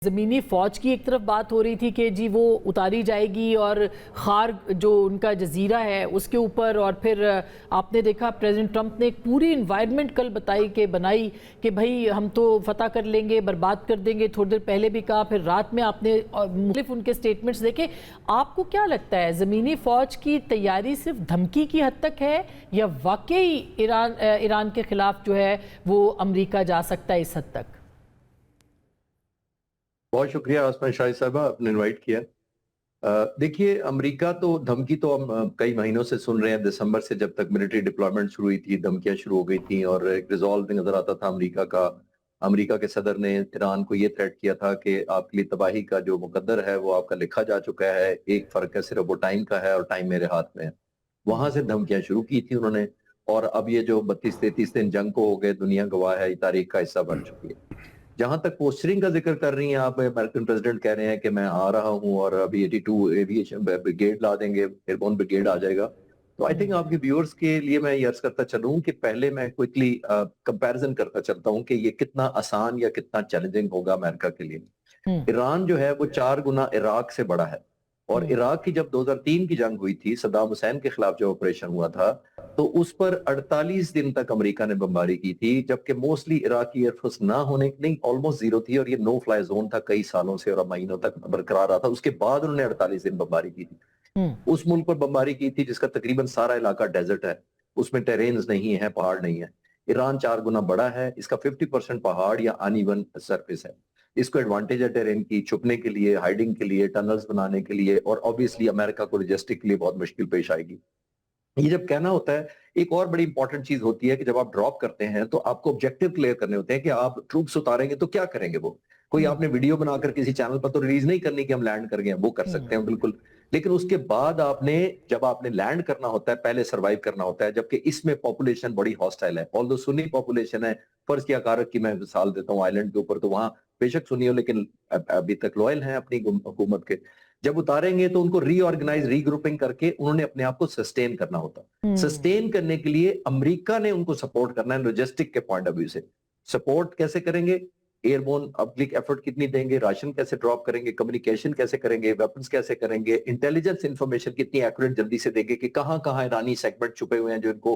ज़मीनी फ़ौज की एक तरफ बात हो रही थी कि जी वो उतारी जाएगी और खार जो उनका जजीरा है उसके ऊपर, और फिर आपने देखा प्रेसिडेंट ट्रंप ने एक पूरी इन्वायरमेंट कल बनाई कि भाई हम तो फतह कर लेंगे, बर्बाद कर देंगे। थोड़ी देर पहले भी कहा, फिर रात में आपने मुख्तलिफ उनके स्टेटमेंट्स देखे। आपको क्या लगता है, ज़मीनी फ़ौज की तैयारी सिर्फ धमकी की हद तक है या वाकई ईरान के ख़िलाफ़ जो है वो अमरीका जा सकता है इस हद तक? बहुत शुक्रिया आसमान शाही साहबा, आपने इनवाइट किया। देखिए, अमेरिका तो धमकी तो हम कई महीनों से सुन रहे हैं। दिसंबर से जब तक मिलिट्री डिप्लॉयमेंट शुरू हुई थी, धमकियां शुरू हो गई थी और एक रिजॉल्व नजर आता था अमेरिका का। अमेरिका के सदर ने ईरान को ये थ्रेट किया था कि आपके लिए तबाही का जो मुकद्दर है वो आपका लिखा जा चुका है, एक फर्क है सिर्फ वो टाइम का है और टाइम मेरे हाथ में है। वहां से धमकियां शुरू की थी उन्होंने। और अब ये जो 32-33 दिन जंग को हो गए, दुनिया गवाह है, ये तारीख का हिस्सा बन चुकी है। जहां तक पोस्टरिंग का जिक्र कर रही हैं आप, अमेरिकन प्रेसिडेंट कह रहे हैं कि मैं आ रहा हूं और अभी 82 एविएशन ब्रिगेड ला देंगे, एयरबोर्न ब्रिगेड आ जाएगा। तो आई थिंक आपके व्यूअर्स के लिए मैं ये अर्ज करता चलूं कि पहले मैं क्विकली कंपैरिजन करता चलता हूं कि ये कितना आसान या कितना चैलेंजिंग होगा अमेरिका के लिए। हम्म। ईरान जो है वो 4 गुना इराक से बड़ा है। और हम्म। इराक की जब 2003 की जंग हुई थी, सद्दाम हुसैन के खिलाफ जो ऑपरेशन हुआ था, तो उस पर 48 दिन तक अमेरिका ने बमबारी की थी, जबकि मोस्टली इराक की एयरफोर्स ना होने की नहीं, ऑलमोस्ट जीरो थी और ये नो फ्लाई जोन था कई सालों से और महीनों तक बरकरार रहा था। उसके बाद उन्होंने 48 दिन बमबारी की थी। हम्म। उस मुल्क पर बमबारी की थी जिसका तकरीबन सारा इलाका डेजर्ट है, उसमें टेरेन्स नहीं है, पहाड़ नहीं है। ईरान 4 गुना बड़ा है, इसका 50% पहाड़ या अनइवन सरफेस है। इसको एडवांटेज है टेरेन की, छुपने के लिए, हाइडिंग के लिए, टनल्स बनाने के लिए, और ऑब्वियसली अमेरिका को लॉजिस्टिक के लिए बहुत मुश्किल पेश आएगी। ये जब कहना होता है, एक और बड़ी इंपॉर्टेंट चीज होती है कि जब आप ड्रॉप करते हैं तो आपको ऑब्जेक्टिव क्लियर करने होते हैं कि आप ट्रूप्स उतारेंगे तो क्या करेंगे। वो कोई हम्म। आपने वीडियो बनाकर किसी चैनल पर तो रिलीज नहीं करनी कि हम लैंड कर गए, वो कर सकते हैं बिल्कुल। लेकिन उसके बाद आपने, जब आपने लैंड करना होता है, पहले सर्वाइव करना होता है, जबकि इसमें पॉपुलेशन बड़ी हॉस्टाइल है। ऑल्दो सुन्नी पॉपुलेशन है, फर्ज किया कारक की मैं मिसाल देता हूँ आइलैंड के ऊपर, तो वहां बेशक सुन्नी हो लेकिन अभी तक लॉयल हैं अपनी हुकूमत के। जब उतारेंगे तो उनको रीऑर्गेनाइज, रीग्रुपिंग करके उन्होंने अपने आप को सस्टेन करना होता है। हम्म। सस्टेन करने के लिए अमेरिका ने उनको सपोर्ट करना है लॉजिस्टिक के पॉइंट ऑफ व्यू से। सपोर्ट कैसे करेंगे? एयरबोर्न पब्लिक एफर्ट कितनी देंगे, राशन कैसे ड्रॉप करेंगे, कम्युनिकेशन कैसे करेंगे, वेपन्स कैसे करेंगे, इंटेलिजेंस इंफॉर्मेशन कितनी एक्यूरेट जल्दी से देंगे कि कहां कहां ईरानी सेगमेंट छुपे हुए हैं जो इनको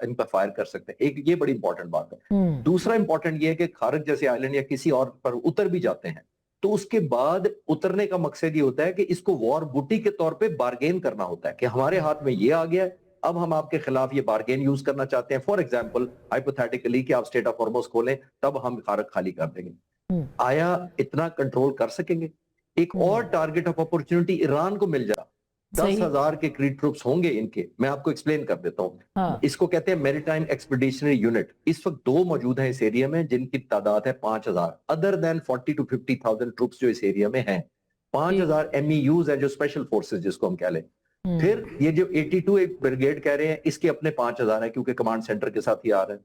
इन पर फायर कर सकते हैं। एक ये बड़ी इंपॉर्टेंट बात है। हम्म। दूसरा इंपॉर्टेंट ये है कि खारक जैसे आइलैंड या किसी और पर उतर भी जाते हैं तो उसके बाद उतरने का मकसद ये होता है कि इसको वॉर बूटी के तौर पे बार्गेन करना होता है कि हमारे हाथ में ये आ गया है, अब हम आपके खिलाफ ये बार्गेन यूज करना चाहते हैं। फॉर एग्जांपल, हाइपोथेटिकली कि आप स्टेट ऑफ हॉर्मोज खोलें, तब हम खारक खाली कर देंगे। हम्म। आया इतना कंट्रोल कर सकेंगे? एक और हम्म। टारगेट ऑफ अपॉर्चुनिटी ईरान को मिल जा। दस सही। हजार के करीब ट्रूप्स होंगे इनके। मैं आपको एक्सप्लेन कर देता हूँ। हाँ। इसको कहते हैं मैरीटाइम एक्सपीडिशनरी यूनिट। इस वक्त 2 मौजूद हैं इस एरिया में जिनकी तादाद है 5,000, अदर देन 40 to 50,000 ट्रूप्स जो इस एरिया में हैं। ठीक। 5,000 MEUs है जो स्पेशल फोर्सेज जिसको हम कह लें। फिर हम्म। ये जो 82 एक ब्रिगेड कह रहे हैं, इसके अपने 5,000 है क्योंकि कमांड सेंटर के साथ ही आ रहे हैं।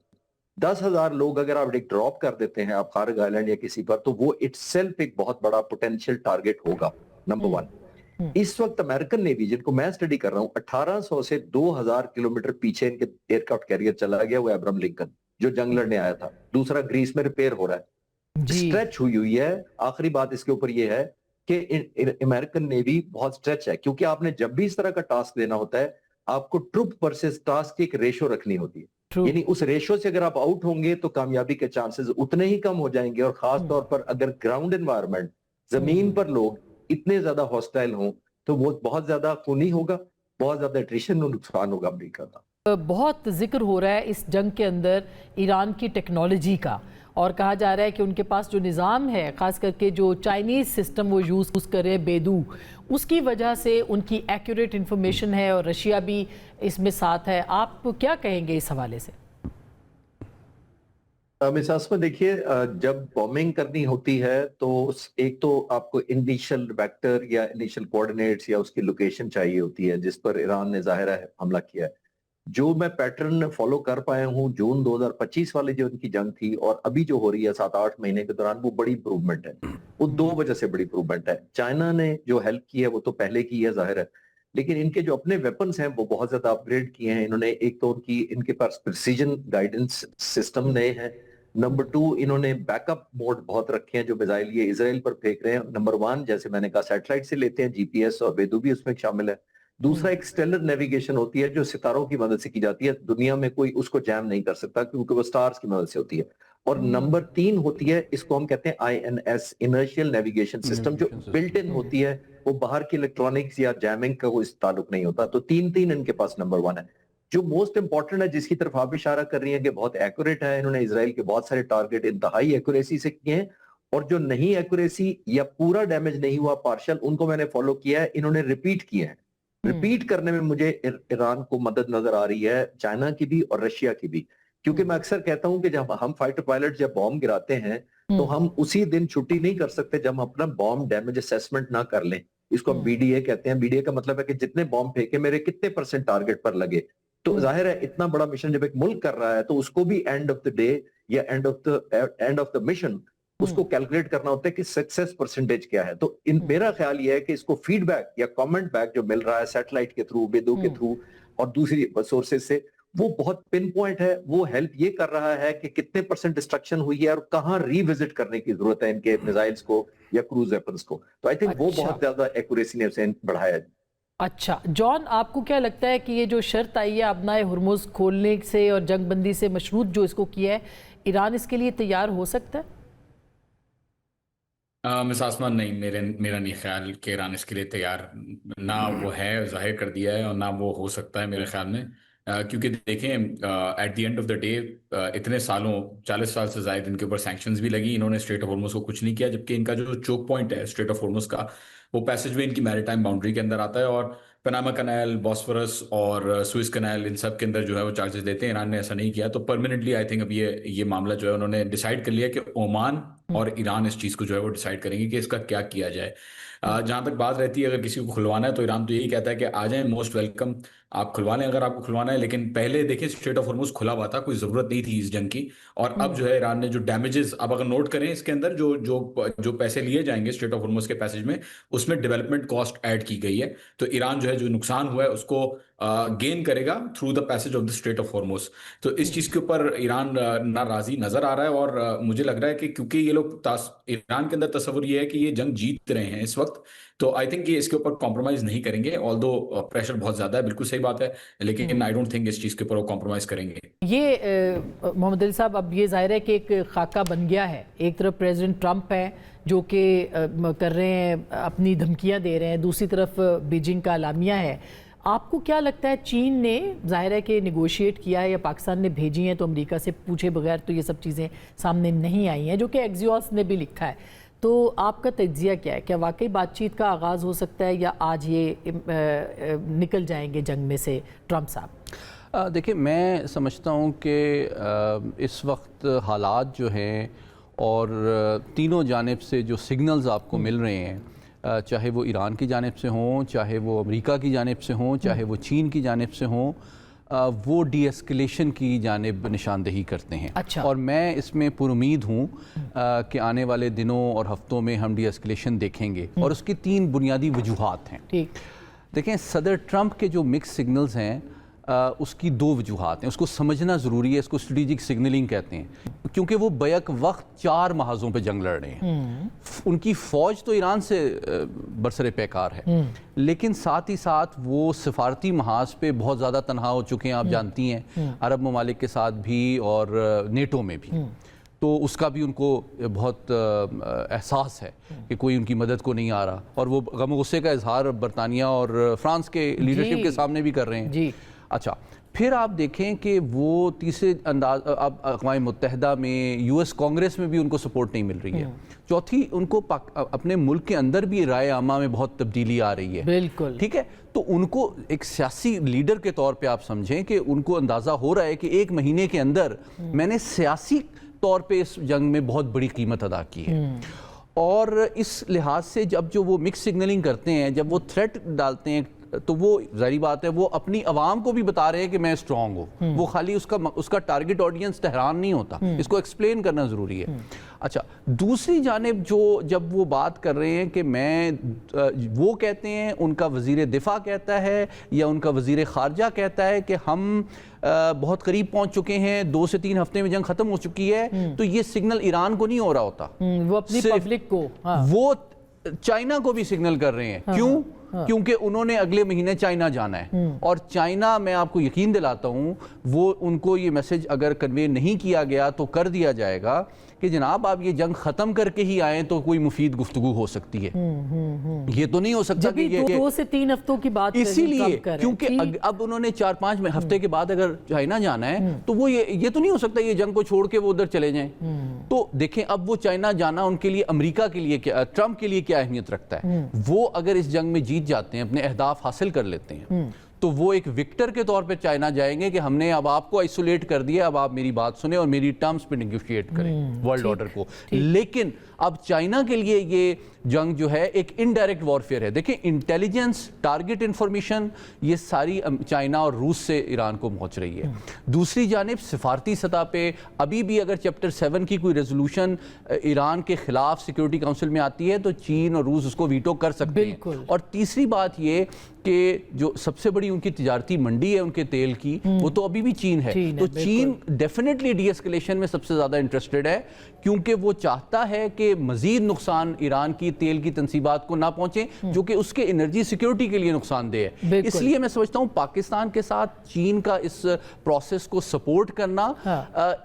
10,000 लोग अगर आप एक ड्रॉप कर देते हैं आप खारग आइलैंड या किसी पर, तो वो इटसेल्फ एक बहुत बड़ा पोटेंशियल टारगेट होगा। नंबर हम्म। वन। हम्म। इस वक्त अमेरिकन नेवी जिनको मैं स्टडी कर रहा हूं, 1800 से 2000 किलोमीटर पीछे इनके एयरक्राफ्ट कैरियर चला गया, वो एब्राम लिंकन जो जंग लड़ने आया था। दूसरा, ग्रीस में रिपेयर हो रहा है, जी। स्ट्रेच हुई हुई है। आखिरी बात इसके ऊपर ये है कि अमेरिकन नेवी बहुत स्ट्रेच है, क्योंकि आपने जब भी इस तरह का टास्क देना होता है, आपको ट्रुप वर्सेस टास्क की एक रेशो रखनी होती है। ट्रू। यानी उस रेशो से अगर आप आउट होंगे तो कामयाबी के चांसेस उतने ही कम हो जाएंगे। और खास हम्म। तौर पर अगर ग्राउंड एनवायरनमेंट, जमीन हम्म। पर लोग इतने ज्यादा हॉस्टाइल हों, तो वो बहुत ज्यादा खूनी होगा, बहुत ज्यादा एट्रिशन और नुकसान होगा अमेरिका का। बहुत जिक्र हो रहा है इस जंग के अंदर ईरान की टेक्नोलॉजी का, और कहा जा रहा है कि उनके पास जो निज़ाम है, ख़ास करके जो चाइनीज़ सिस्टम वो यूज़ कर रहे हैं, बेदू, उसकी वजह से उनकी एक्यूरेट इंफॉर्मेशन है और रशिया भी इसमें साथ है। आप क्या कहेंगे इस हवाले से? मिसास में देखिए, जब बॉम्बिंग करनी होती है तो एक तो आपको इनिशियल वेक्टर या इनिशियल कोऑर्डिनेट्स या उसकी लोकेशन चाहिए होती है जिस पर ईरान ने जाहिर है हमला किया है। जो मैं पैटर्न फॉलो कर पाया हूँ, जून 2025 वाली जो उनकी जंग थी और अभी जो हो रही है 7-8 महीने के दौरान, वो बड़ी इंप्रूवमेंट है। वो 2 वजह से बड़ी इंप्रूवमेंट है। चाइना ने जो हेल्प की है वो तो पहले की है जाहिर है, लेकिन इनके जो अपने वेपन्स हैं वो बहुत ज्यादा अपग्रेड किए हैं इन्होंने। एक तो उनकी, इनके पास प्रिसीजन गाइडेंस सिस्टम नए हैं। नंबर 2 इन्होंने बैकअप मोड बहुत रखे हैं जो मिसाइल ये इसराइल पर फेंक रहे हैं। नंबर 1 जैसे मैंने कहा सैटेलाइट से लेते हैं, जीपीएस और वेदू भी उसमें शामिल है। दूसरा एक स्टेलर नेविगेशन होती है जो सितारों की मदद से की जाती है, दुनिया में कोई उसको जैम नहीं कर सकता क्योंकि वो स्टार्स की मदद से होती है। और नंबर 3 होती है, इसको हम कहते हैं INS, इनर्शियल नेविगेशन सिस्टम, जो बिल्ट इन होती है, वो बाहर की इलेक्ट्रॉनिक्स या जैमिंग का कोई ताल्लुक नहीं होता। तो 3 इनके पास नंबर 1 है। जो मोस्ट इंपॉर्टेंट है, जिसकी तरफ आप इशारा कर रही हैं कि बहुत एक्यूरेट है, इन्होंने इसराइल के बहुत सारे टारगेट इंतहाई एक्यूरेसी से किए हैं, और जो नहीं एक्यूरेसी या पूरा डैमेज नहीं हुआ पार्शल, उनको मैंने फॉलो किया है, इन्होंने रिपीट किए हैं। रिपीट करने में मुझे ईरान को मदद नजर आ रही है, चाइना की भी और रशिया की भी, क्योंकि मैं अक्सर कहता हूं कि जब हम फाइटर पायलट जब बॉम्ब गिराते हैं तो हम उसी दिन छुट्टी नहीं कर सकते जब हम अपना बॉम्ब डैमेज असेसमेंट ना कर लें। इसको हम BDA कहते हैं। BDA का मतलब है कि जितने बॉम्ब फेंके मेरे कितने % टारगेट पर लगे। तो जाहिर है इतना बड़ा मिशन जब एक मुल्क कर रहा है तो उसको भी एंड ऑफ द डे या एंड ऑफ द मिशन उसको कैलकुलेट करना होता है कि सक्सेस % क्या है। तो मेरा ख्याल ये है कि इसको फीडबैक या कमेंट बैक जो मिल रहा है सैटेलाइट के थ्रू, बेदू के थ्रू और दूसरी सोर्सेज से, वो बहुत पिन पॉइंट है। वो हेल्प ये कर रहा है कि कितने % डिस्ट्रक्शन हुई है और कहाँ रिविजिट करने की जरूरत है इनके मिसाइल्स को या क्रूज वेपन्स को। तो आई थिंक वो बहुत ज्यादा एक्यूरेसी ने उसे बढ़ाया है। अच्छा जॉन, आपको क्या लगता है कि ये जो शर्त आई है अपना हुर्मुज़ खोलने से और जंग बंदी से मशरूत जो इसको किया है, ईरान इसके लिए तैयार हो सकता है? मिस आसमान, नहीं, मेरा नहीं ख्याल कि ईरान इसके लिए तैयार ना वो है, जाहिर कर दिया है, और ना वो हो सकता है मेरे ख्याल में। क्योंकि देखें, at the end of the day इतने सालों 40 साल से ज़ायद इनके ऊपर सैंक्शंस भी लगी, इन्होंने स्ट्रेट ऑफ हॉर्मुज़ को कुछ नहीं किया, जबकि इनका जो चोक पॉइंट है स्ट्रेट ऑफ हॉर्मुज़ का, वो पैसेज वे इनकी मैरीटाइम बाउंड्री के अंदर आता है, और पनामा कनाल, बॉस्फोरस और सुइस कनाल, इन सब के अंदर जो है वो चार्जेस देते हैं। ईरान ने ऐसा नहीं किया, तो परमानेंटली आई थिंक अब ये मामला जो है उन्होंने डिसाइड कर लिया कि ओमान और ईरान इस चीज़ को जो है वो डिसाइड करेंगे कि इसका क्या किया जाए। जहाँ तक बात रहती है अगर किसी को खुलवाना है तो ईरान तो यही कहता है कि आ जाएं, मोस्ट वेलकम, आप खुलवा लें अगर आपको खुलवाना है। लेकिन पहले देखिए स्ट्रेट ऑफ हॉर्मुज़ खुला हुआ था, कोई ज़रूरत नहीं थी इस जंग की, और अब जो है ईरान ने जो डैमेजेस, अब अगर नोट करें इसके अंदर जो पैसे लिए जाएंगे स्ट्रेट ऑफ हॉर्मुज़ के पैसेज में, उसमें डेवलपमेंट कॉस्ट ऐड की गई है। तो ईरान जो है जो नुकसान हुआ है उसको गेन करेगा through the passage of the straight of Hormuz. तो इस चीज़ के ऊपर ईरान ना राजी नज़र आ रहा है, और मुझे लग रहा है कि क्योंकि ये लोग ईरान के अंदर तस्वुर ये है कि ये जंग जीत रहे हैं इस वक्त, तो आई थिंक ये इसके ऊपर कॉम्प्रोमाइज़ नहीं करेंगे। ऑल्दो प्रेशर बहुत ज़्यादा है, बिल्कुल सही बात है, लेकिन आई डोंट थिंक इस चीज़ के ऊपर वो कॉम्प्रोमाइज़ करेंगे। ये मोहम्मद अली साहब, अब ये ज़ाहिर है कि एक खाका बन गया है। एक तरफ प्रेसिडेंट ट्रंप है जो कि कर रहे हैं, अपनी धमकियां दे रहे हैं, दूसरी तरफ बीजिंग का अलामिया है। आपको क्या लगता है, चीन ने ज़ाहिर है कि निगोशिएट किया है या पाकिस्तान ने भेजी हैं, तो अमेरिका से पूछे बगैर तो ये सब चीज़ें सामने नहीं आई हैं, जो कि एक्सियोस ने भी लिखा है। तो आपका तज्जिया क्या है, क्या वाकई बातचीत का आगाज़ हो सकता है या आज ये निकल जाएंगे जंग में से ट्रंप साहब? देखिए, मैं समझता हूँ कि इस वक्त हालात जो हैं और तीनों जानिब से जो सिग्नल्स आपको मिल रहे हैं, चाहे वो ईरान की जानिब से हों, चाहे वो अमेरिका की जानिब से हों, चाहे वो चीन की जानिब से हों, वो डी एस्केलेशन की जानिब निशानदेही करते हैं। अच्छा। और मैं इसमें पुरुमीद हूँ कि आने वाले दिनों और हफ्तों में हम डी एस्केलेशन देखेंगे, और उसकी 3 बुनियादी वजूहात हैं। ठीक, देखें, सदर ट्रंप के जो मिक्स सिग्नल्स हैं, उसकी 2 वजूहात हैं, उसको समझना ज़रूरी है। इसको स्ट्रेटेजिक सिग्नलिंग कहते हैं, क्योंकि वो बैक वक्त 4 महाज़ों पे जंग लड़ रहे हैं। उनकी फ़ौज तो ईरान से बरसरे पैकार है, लेकिन साथ ही साथ वो सफारती महाज पे बहुत ज़्यादा तनहा हो चुके हैं, आप जानती हैं, अरब ममालिक के साथ भी और नेटो में भी। तो उसका भी उनको बहुत एहसास है कि कोई उनकी मदद को नहीं आ रहा, और वो गम गुस्से का इजहार बरतानिया और फ्रांस के लीडरशिप के सामने भी कर रहे हैं जी। अच्छा, फिर आप देखें कि वो तीसरे अंदाज, अब अक़वाम मुत्तहिदा में, US कांग्रेस में भी उनको सपोर्ट नहीं मिल रही है। चौथी, उनको अपने मुल्क के अंदर भी राय आमा में बहुत तब्दीली आ रही है। बिल्कुल ठीक है, तो उनको एक सियासी लीडर के तौर पे आप समझें कि उनको अंदाज़ा हो रहा है कि 1 महीने के अंदर मैंने सियासी तौर पे इस जंग में बहुत बड़ी कीमत अदा की है। और इस लिहाज से जब जो वो मिक्स सिग्नलिंग करते हैं, जब वो थ्रेट डालते हैं تو وہ ظاہری بات ہے وہ اپنی عوام کو بھی بتا رہے ہیں کہ میں اسٹرانگ ہوں. وہ خالی اس کا ٹارگٹ آڈینس تہران نہیں ہوتا, اس کو ایکسپلین کرنا ضروری ہے. اچھا, دوسری جانب جب وہ بات کر رہے ہیں کہ وہ کہتے ہیں, ان کا وزیر دفاع کہتا ہے یا ان کا وزیر خارجہ کہتا ہے کہ ہم بہت قریب پہنچ چکے ہیں, 2 سے 3 ہفتے میں جنگ ختم ہو چکی ہے, تو یہ سگنل ایران کو نہیں ہو رہا ہوتا, وہ اپنی پبلک کو, وہ چائنا کو بھی سگنل کر رہے ہیں. کیوں؟ کیونکہ انہوں نے اگلے مہینے چائنا جانا ہے, اور چائنا, میں آپ کو یقین دلاتا ہوں, وہ ان کو یہ میسج اگر کنوے نہیں کیا گیا تو کر دیا جائے گا کہ جناب آپ یہ جنگ ختم کر کے ہی آئیں تو کوئی مفید گفتگو ہو سکتی ہے. یہ تو نہیں ہو سکتا کہ یہ 2 سے 3 ہفتوں کی بات, اسی لیے کیونکہ اب انہوں نے 4-5 ہفتے کے بعد اگر چائنا جانا ہے تو وہ یہ تو نہیں ہو سکتا یہ جنگ کو چھوڑ کے وہ ادھر چلے جائیں. تو دیکھیں اب وہ چائنا جانا ان کے لیے, امریکہ کے لیے, ٹرمپ کے لیے کیا اہمیت رکھتا ہے. وہ اگر اس جنگ میں جیت جاتے ہیں, اپنے اہداف حاصل کر لیتے ہیں, تو وہ ایک وکٹر کے طور پہ چائنا جائیں گے کہ ہم نے اب آپ کو آئسولیٹ کر دیا, اب آپ میری بات سنیں اور میری ٹرمز پہ نیگوشیٹ کریں ورلڈ آرڈر کو. لیکن اب چائنا کے لیے یہ جنگ جو ہے ایک انڈائریکٹ وارفیئر ہے. دیکھیں انٹیلیجنس, ٹارگٹ انفارمیشن, یہ ساری چائنا اور روس سے ایران کو پہنچ رہی ہے. دوسری جانب سفارتی سطح پہ ابھی بھی اگر چیپٹر 7 کی کوئی ریزولوشن ایران کے خلاف سیکیورٹی کونسل میں آتی ہے تو چین اور روس اس کو ویٹو کر سکتے ہیں. اور تیسری بات یہ کہ جو سب سے بڑی ان کی تجارتی منڈی ہے ان کے تیل کی, وہ تو ابھی بھی چین ہے. تو چین ڈیفینیٹلی ڈی ایسکلیشن میں سب سے زیادہ انٹرسٹڈ ہے, کیونکہ وہ چاہتا ہے کہ مزید نقصان ایران کی تیل کی تنصیبات کو نہ پہنچے, جو کہ اس کے انرجی سیکیورٹی کے لیے نقصان دہ ہے. اس لیے میں سمجھتا ہوں پاکستان کے ساتھ چین کا اس پروسیس کو سپورٹ کرنا,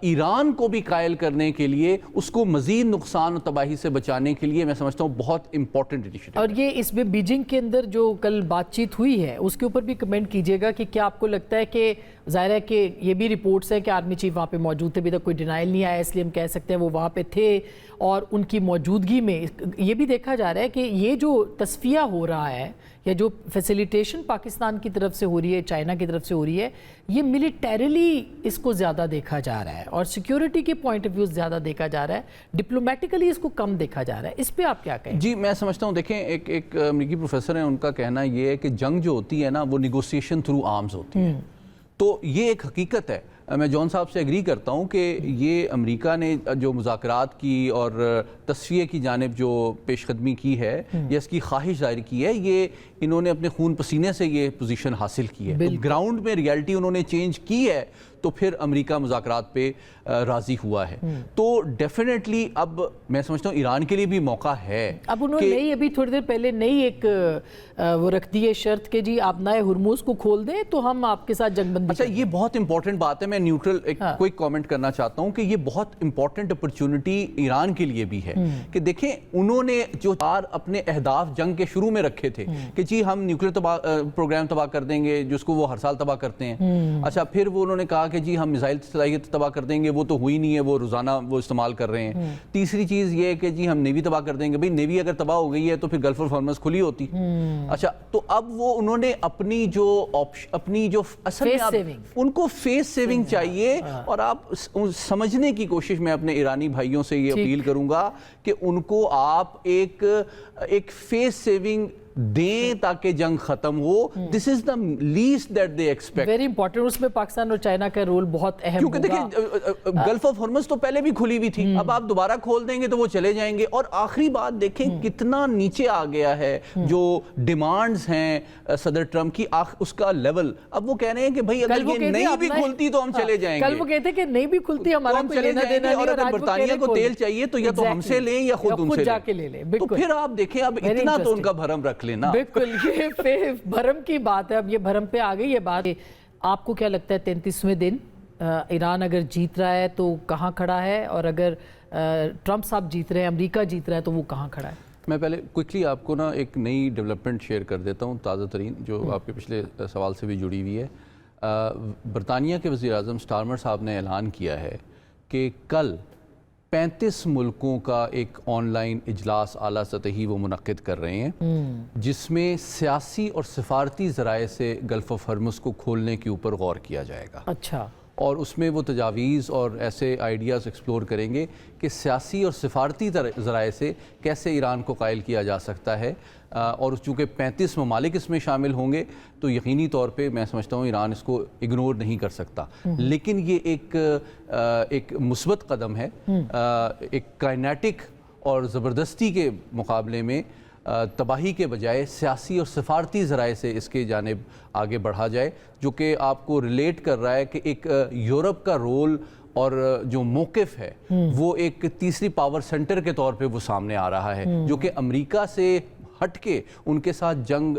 ایران کو بھی قائل کرنے کے لیے, اس کو مزید نقصان و تباہی سے بچانے کے لیے میں سمجھتا ہوں بہت امپورٹنٹ انیشیٹو. اور یہ اس میں بیجنگ کے اندر جو کل بات چیت ہوئی ہے اس کے اوپر بھی کمنٹ کیجئے گا کہ کیا آپ کو لگتا ہے کہ ظاہر ہے کہ یہ بھی رپورٹس ہیں کہ آرمی چیف وہاں پہ موجود تھے, ابھی تک کوئی ڈینائل نہیں آیا, اس لیے ہم کہہ سکتے ہیں وہ وہاں پہ تھے, اور ان کی موجودگی میں یہ بھی دیکھا جا رہا ہے کہ یہ جو تصفیہ ہو رہا ہے یا جو فیسیلیٹیشن پاکستان کی طرف سے ہو رہی ہے, چائنا کی طرف سے ہو رہی ہے, یہ ملیٹریلی اس کو زیادہ دیکھا جا رہا ہے اور سیکیورٹی کے پوائنٹ آف ویو زیادہ دیکھا جا رہا ہے, ڈپلومیٹیکلی اس کو کم دیکھا جا رہا ہے. اس پہ آپ کیا کہیں؟ جی میں سمجھتا ہوں, دیکھیں ایک امریکی پروفیسر ہیں, ان کا کہنا یہ ہے کہ جنگ جو ہوتی ہے نا وہ نیگوسیشن تھرو آرمز ہوتی ہے. تو یہ ایک حقیقت ہے. میں جون صاحب سے ایگری کرتا ہوں کہ یہ امریکہ نے جو مذاکرات کی اور تصفیے کی جانب جو پیش قدمی کی ہے یا اس کی خواہش ظاہر کی ہے, یہ انہوں نے اپنے خون پسینے سے یہ پوزیشن حاصل کی ہے. گراؤنڈ میں ریالٹی انہوں نے چینج کی ہے تو پھر امریکہ مذاکرات پہ راضی ہوا ہے. تو ڈیفینیٹلی اب میں سمجھتا ہوں ایران کے لیے بھی موقع ہے. اب انہوں نے ابھی تھوڑی دیر پہلے نئی ایک وہ رکھ دی ہے شرط کہ جی آپ نئے ہرموز کو کھول دیں تو ہم آپ کے ساتھ جنگ بندی. اچھا یہ بہت امپورٹنٹ بات ہے, میں نیوٹرل ایک کوئی کامنٹ کرنا چاہتا ہوں کہ یہ بہت امپورٹنٹ اپرچونٹی ایران کے لیے بھی ہے کہ دیکھیں انہوں نے جو اپنے اہداف جنگ کے شروع میں رکھے تھے کہ جی ہم نیوکلیر پروگرام تباہ کر دیں گے جس کو وہ ہر سال تباہ کرتے ہیں. اچھا پھر وہ انہوں نے کہا کہ جی ہم میزائل صلاحیت تباہ کر دیں گے, وہ تو ہوئی نہیں ہے, وہ روزانہ وہ استعمال کر رہے ہیں. تیسری چیز یہ ہے کہ جی ہم نیوی تباہ کر دیں گے. بھئی نیوی اگر تباہ ہو گئی ہے تو پھر گلف آف ہارمز کھلی ہوتی. اچھا تو اب وہ انہوں نے اپنی جو اصل میں ان کو فیس سیونگ چاہیے, اور آپ سمجھنے کی کوشش میں اپنے ایرانی بھائیوں سے یہ اپیل کروں گا کہ ان کو آپ ایک فیس سیونگ دیں تاکہ جنگ ختم ہو. This is the least that they expect. Very important. اس میں پاکستان اور چائنا کا رول بہت اہم ہوگا, کیونکہ دیکھیں گلف آف ہارمز تو پہلے بھی کھلی ہوئی تھی, اب آپ دوبارہ کھول دیں گے تو وہ چلے جائیں گے. اور آخری بات دیکھیں کتنا نیچے آ گیا ہے جو ڈیمانڈز ہیں صدر ٹرمپ کی, اس کا لیول. اب وہ کہہ رہے ہیں کہ بھئی اگر یہ نہیں بھی کھلتی تو ہم چلے جائیں گے. کل وہ کہتے ہیں کہ نہیں بھی کھلتی ہمارا کوئی لینا دینا نہیں, اور اگر برطانیہ کو تیل چاہیے تو یا تو ہم سے لیں یا خود ان سے لیں. تو پھر آپ دیکھیں اب اتنا تو ان کا بھرم رکھ لینا. بالکل یہ بھرم کی بات ہے. اب یہ بھرم پہ آ گئی یہ بات. آپ کو کیا لگتا ہے 33ویں دن ایران اگر جیت رہا ہے تو کہاں کھڑا ہے, اور اگر ٹرمپ صاحب جیت رہے ہیں, امریکہ جیت رہا ہے تو وہ کہاں کھڑا ہے؟ میں پہلے کوئکلی آپ کو نا ایک نئی ڈیولپمنٹ شیئر کر دیتا ہوں, تازہ ترین, جو آپ کے پچھلے سوال سے بھی جڑی ہوئی ہے. برطانیہ کے وزیر اعظم سٹارمر صاحب نے اعلان کیا ہے کہ کل 35 ملکوں کا ایک آن لائن اجلاس اعلیٰ سطحی وہ منعقد کر رہے ہیں, جس میں سیاسی اور سفارتی ذرائع سے گلف آف ہرمز کو کھولنے کے اوپر غور کیا جائے گا. اچھا. اور اس میں وہ تجاویز اور ایسے آئیڈیاز ایکسپلور کریں گے کہ سیاسی اور سفارتی ذرائع سے کیسے ایران کو قائل کیا جا سکتا ہے، اور چونکہ 35 ممالک اس میں شامل ہوں گے تو یقینی طور پہ میں سمجھتا ہوں ایران اس کو اگنور نہیں کر سکتا، لیکن یہ ایک مثبت قدم ہے، ایک کائنیٹک اور زبردستی کے مقابلے میں تباہی کے بجائے سیاسی اور سفارتی ذرائع سے اس کے جانب آگے بڑھا جائے، جو کہ آپ کو ریلیٹ کر رہا ہے کہ ایک یورپ کا رول اور جو موقف ہے وہ ایک تیسری پاور سینٹر کے طور پہ وہ سامنے آ رہا ہے، جو کہ امریکہ سے ہٹ کے ان کے ساتھ جنگ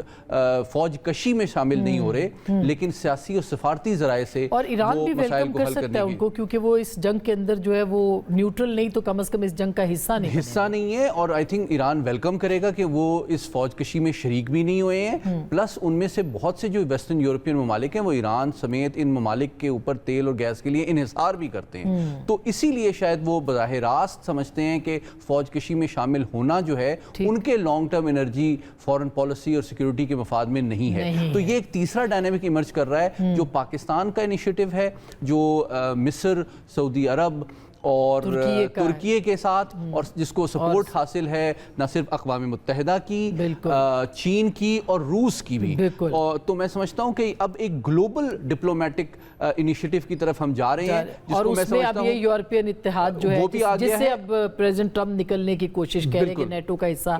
فوج کشی میں شامل نہیں ہو رہے، لیکن سیاسی اور سفارتی ذرائع سے اور ایران بھی ویلکم کر سکتا ہے ان کو، کیونکہ وہ اس جنگ کے اندر جو ہے وہ نیوٹرل نہیں تو کم از کم اس جنگ کا حصہ نہیں ہے، اور آئی تھنک ایران ویلکم کرے گا کہ وہ اس فوج کشی میں شریک بھی نہیں ہوئے ہیں، پلس ان میں سے بہت سے جو ویسٹرن یورپین ممالک ہیں وہ ایران سمیت ان ممالک کے اوپر تیل اور گیس کے لیے انحصار بھی کرتے ہیں، تو اسی لیے شاید وہ براہ راست سمجھتے ہیں کہ فوج کشی میں شامل ہونا جو ہے ان کے long term energy foreign policy اور سیکیورٹی کے مفاد میں نہیں ہے، تو یہ ایک تیسرا ڈائنامک ایمرج کر رہا ہے جو پاکستان کا انیشیٹو ہے، جو مصر، سعودی عرب اور ترکیے کے ساتھ، اور جس کو سپورٹ حاصل ہے نہ صرف اقوام متحدہ کی، چین کی اور روس کی بھی، تو میں سمجھتا ہوں کہ اب ایک گلوبل ڈپلومیٹک انیشیٹو کی طرف ہم جا رہے ہیں، اور اس میں اب یہ یورپین اتحاد جو ہے جس سے اب پریزیڈنٹ ٹرمپ نکلنے کی کوشش کر رہے ہیں کہ نیٹو کا حصہ